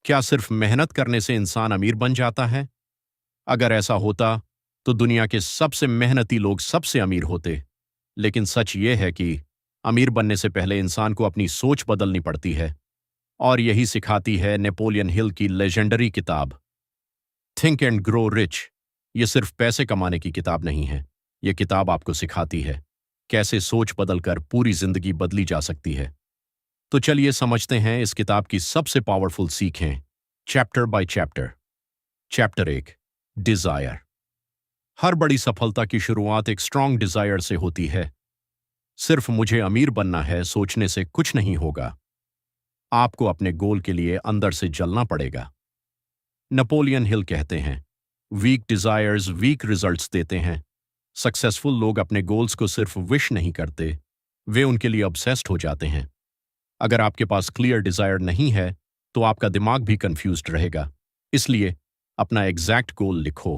क्या सिर्फ मेहनत करने से इंसान अमीर बन जाता है? अगर ऐसा होता तो दुनिया के सबसे मेहनती लोग सबसे अमीर होते। लेकिन सच ये है कि अमीर बनने से पहले इंसान को अपनी सोच बदलनी पड़ती है, और यही सिखाती है नेपोलियन हिल की लेजेंडरी किताब थिंक एंड ग्रो रिच। ये सिर्फ पैसे कमाने की किताब नहीं है। ये किताब आपको सिखाती है कैसे सोच बदलकर पूरी जिंदगी बदली जा सकती है। तो चलिए समझते हैं इस किताब की सबसे पावरफुल सीखें, chapter by chapter. Chapter 1, desire. हर बड़ी सफलता की शुरुआत एक स्ट्रांग डिजायर से होती है। सिर्फ मुझे अमीर बनना है सोचने से कुछ नहीं होगा। आपको अपने गोल के लिए अंदर से जलना पड़ेगा। नेपोलियन हिल कहते हैं, वीक डिजायर्स वीक रिजल्ट्स देते हैं। सक्सेसफुल लोग अपने गोल्स को सिर्फ विश नहीं करते, वे उनके लिए ऑब्सेस्ड हो जाते हैं। अगर आपके पास क्लियर डिजायर नहीं है तो आपका दिमाग भी कंफ्यूज्ड रहेगा। इसलिए अपना एग्जैक्ट गोल लिखो।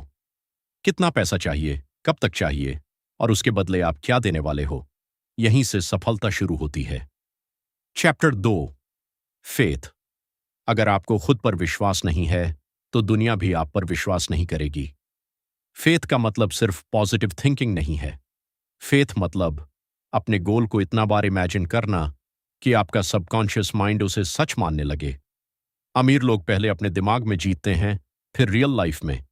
कितना पैसा चाहिए, कब तक चाहिए, और उसके बदले आप क्या देने वाले हो। यहीं से सफलता शुरू होती है। Chapter 2, faith. अगर आपको खुद पर विश्वास नहीं है तो दुनिया भी आप पर विश्वास नहीं करेगी। फेथ का मतलब सिर्फ पॉजिटिव थिंकिंग नहीं है। फेथ मतलब अपने गोल को इतना बार इमेजिन करना कि आपका सबकॉन्शियस माइंड उसे सच मानने लगे। अमीर लोग पहले अपने दिमाग में जीतते हैं, फिर रियल लाइफ में।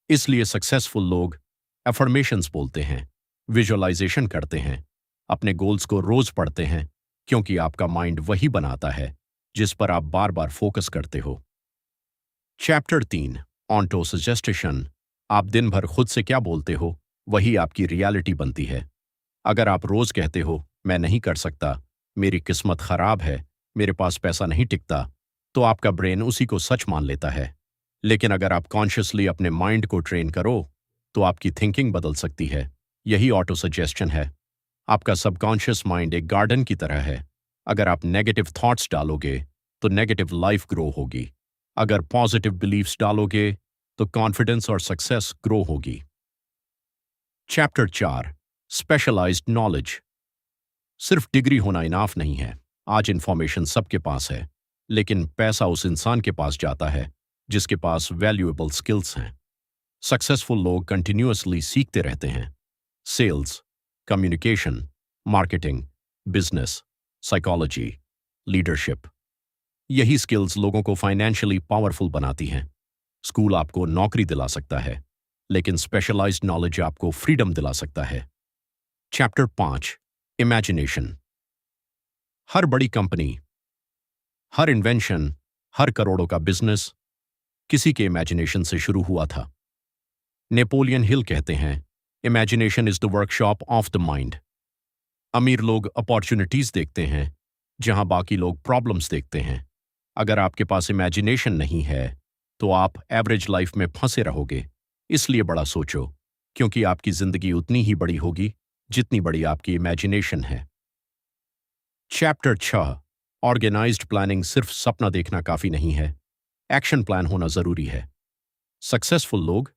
इसलिए सक्सेसफुल लोग एफर्मेशंस बोलते हैं, विजुअलाइजेशन करते हैं, अपने गोल्स को रोज पढ़ते हैं, क्योंकि आपका माइंड वही बनाता है जिस पर आप बार बार फोकस करते हो। Chapter 3, auto suggestion. आप दिन भर खुद से क्या बोलते हो वही आपकी रियलिटी बनती है। अगर आप रोज कहते हो मैं नहीं कर सकता, मेरी किस्मत खराब है, मेरे पास पैसा नहीं टिकता, तो आपका ब्रेन उसी को सच मान लेता है। लेकिन अगर आप कॉन्शियसली अपने माइंड को ट्रेन करो तो आपकी थिंकिंग बदल सकती है। यही ऑटो सजेस्शन है। आपका सबकॉन्शियस माइंड एक गार्डन की तरह है। अगर आप नेगेटिव थॉट्स डालोगे तो नेगेटिव लाइफ ग्रो होगी। अगर पॉजिटिव बिलीफ्स डालोगे तो कॉन्फिडेंस और सक्सेस ग्रो होगी। Chapter 4, specialised knowledge. सिर्फ डिग्री होना इनाफ नहीं है। आज इंफॉर्मेशन सबके पास है, लेकिन पैसा उस इंसान के पास जाता है जिसके पास वैल्यूएबल स्किल्स हैं। सक्सेसफुल लोग कंटिन्यूअसली सीखते रहते हैं। Sales, communication, marketing, business, psychology, leadership. यही स्किल्स लोगों को फाइनेंशियली पावरफुल बनाती हैं। स्कूल आपको नौकरी दिला सकता है, लेकिन स्पेशलाइज्ड नॉलेज आपको फ्रीडम दिला सकता है। Chapter 5, imagination. हर बड़ी कंपनी, हर इन्वेंशन, हर करोड़ों का बिजनेस किसी के इमेजिनेशन से शुरू हुआ था। नेपोलियन हिल कहते हैं, imagination is the workshop of the mind. अमीर लोग अपॉर्चुनिटीज देखते हैं जहां बाकी लोग प्रॉब्लम्स देखते हैं। अगर आपके पास इमेजिनेशन नहीं है तो आप एवरेज लाइफ में फंसे रहोगे। इसलिए बड़ा सोचो, क्योंकि आपकी जिंदगी उतनी ही बड़ी होगी जितनी बड़ी आपकी इमेजिनेशन है। Chapter 6, organised planning. सिर्फ सपना देखना काफी नहीं है, एक्शन प्लान होना जरूरी है। सक्सेसफुल लोग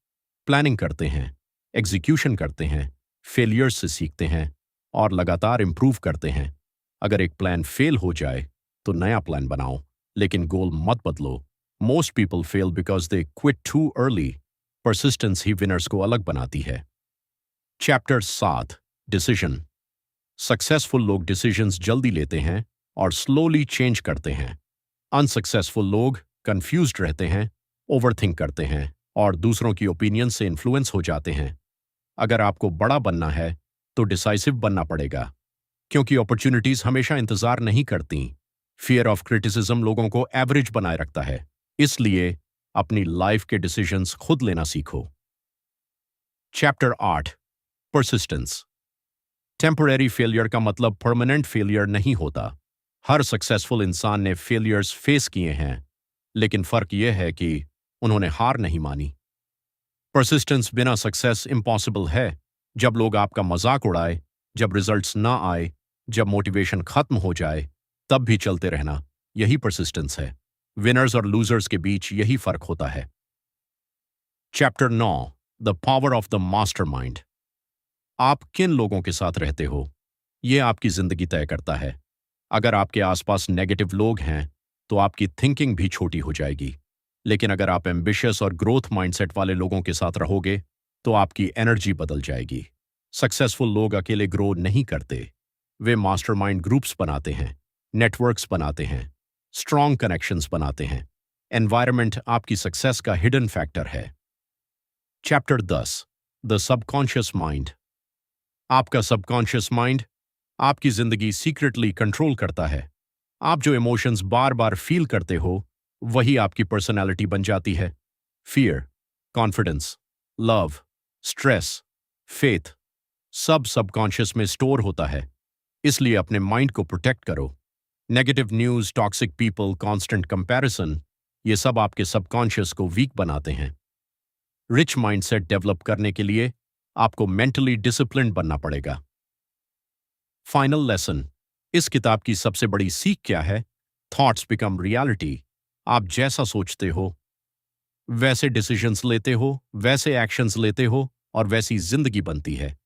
प्लानिंग करते हैं, एग्जीक्यूशन करते हैं, फेलियर्स से सीखते हैं और लगातार इंप्रूव करते हैं। अगर एक प्लान फेल हो जाए तो नया प्लान बनाओ, लेकिन गोल मत बदलो। Most people fail because they quit too early. Persistence he winners को अलग बनाती है। Chapter 7, decision. सक्सेसफुल लोग डिसीजंस जल्दी लेते हैं और स्लोली चेंज करते हैं। अनसक्सेसफुल लोग कंफ्यूज्ड रहते हैं, ओवरथिंक करते हैं और दूसरों की ओपिनियन से इन्फ्लुएंस हो जाते हैं। अगर आपको बड़ा बनना है तो डिसाइसिव बनना पड़ेगा, क्योंकि अपॉर्चुनिटीज हमेशा इंतजार नहीं करती। फियर ऑफ क्रिटिसिज्म लोगों को एवरेज बनाए रखता है। इसलिए अपनी लाइफ के डिसीजंस खुद लेना सीखो। Chapter 8, persistence. टेम्परेरी फेलियर का मतलब परमानेंट फेलियर नहीं होता। हर सक्सेसफुल इंसान ने फेलियर्स फेस किए हैं, लेकिन फर्क यह है कि उन्होंने हार नहीं मानी। परसिस्टेंस बिना सक्सेस इम्पॉसिबल है। जब लोग आपका मजाक उड़ाए, जब रिजल्ट्स ना आए, जब मोटिवेशन खत्म हो जाए, तब भी चलते रहना, यही परसिस्टेंस है। विनर्स और लूजर्स के बीच यही फर्क होता है। Chapter 9, the power of the mastermind. आप किन लोगों के साथ रहते हो, यह आपकी जिंदगी तय करता है। अगर आपके आसपास नेगेटिव लोग हैं तो आपकी थिंकिंग भी छोटी हो जाएगी। लेकिन अगर आप एम्बिशियस और ग्रोथ माइंडसेट वाले लोगों के साथ रहोगे तो आपकी एनर्जी बदल जाएगी। सक्सेसफुल लोग अकेले ग्रो नहीं करते, वे मास्टरमाइंड ग्रुप्स बनाते हैं, नेटवर्क्स बनाते हैं, स्ट्रॉन्ग कनेक्शंस बनाते हैं। एनवायरनमेंट आपकी सक्सेस का हिडन फैक्टर है। Chapter 10, the subconscious mind. आपका सबकॉन्शियस माइंड आपकी जिंदगी सीक्रेटली कंट्रोल करता है। आप जो इमोशंस बार बार फील करते हो वही आपकी पर्सनैलिटी बन जाती है। Fear, confidence, love, stress, faith, सब सबकॉन्शियस में स्टोर होता है। इसलिए अपने माइंड को प्रोटेक्ट करो। Negative news, toxic people, constant comparison, ये सब आपके सबकॉन्शियस को वीक बनाते हैं। रिच माइंडसेट डेवलप करने के लिए आपको मेंटली डिसिप्लिन्ड बनना पड़ेगा। Final lesson. इस किताब की सबसे बड़ी सीख क्या है? Thoughts become reality. आप जैसा सोचते हो वैसे डिसीजंस लेते हो, वैसे एक्शंस लेते हो और वैसी जिंदगी बनती है।